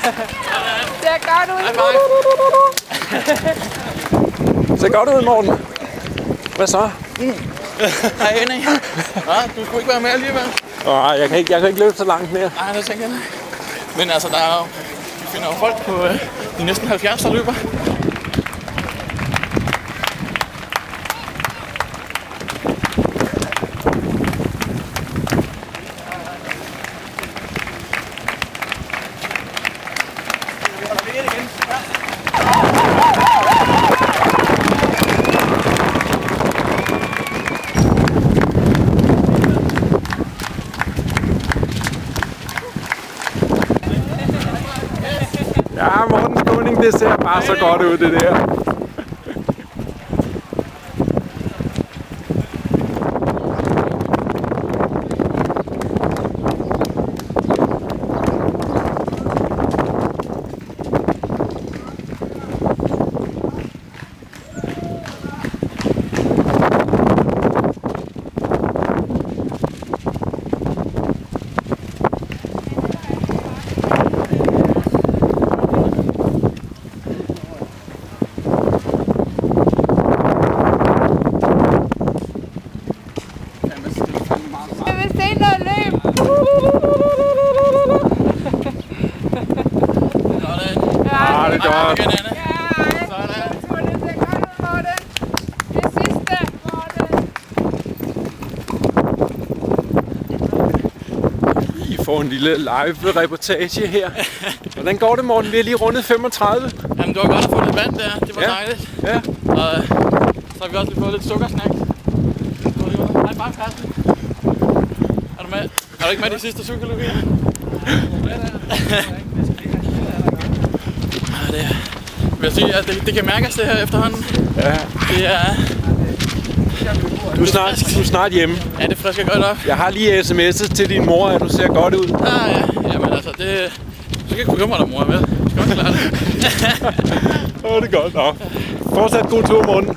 Ser godt ud. Ser godt ud, Morten. Hvad så? Hej Henning. Du skulle ikke være med alligevel. Nej, jeg kan ikke løbe så langt mere. Nej, det tænker jeg ikke. Men altså, der er jo, vi finder jo folk på de næsten 70, der løber. Ja, Morten Skåning, det ser bare så godt ud, det der. Det er godt. I får en lille live-reportage her. Hvordan går det, Morten? Vi har lige rundet 35. Jamen, det var godt at få lidt vand der. Det var dejligt. Ja. Og så har vi også lige fået lidt sukkersnack. Hej, bare Carsten. Er du med? Er du ikke med de sidste cykelkilometer? Jeg vil sige, at det kan mærkes det her efterhånden. Ja. Det er... Du er snart hjemme. Ja, det frisker godt op. Jeg har lige sms'et til din mor, at du ser godt ud. Ja. Jamen altså, det... Du skal ikke kunne komme dig, mor, vel? Du skal også klare det. Det er godt. Nå. Fortsat god tur, Morten.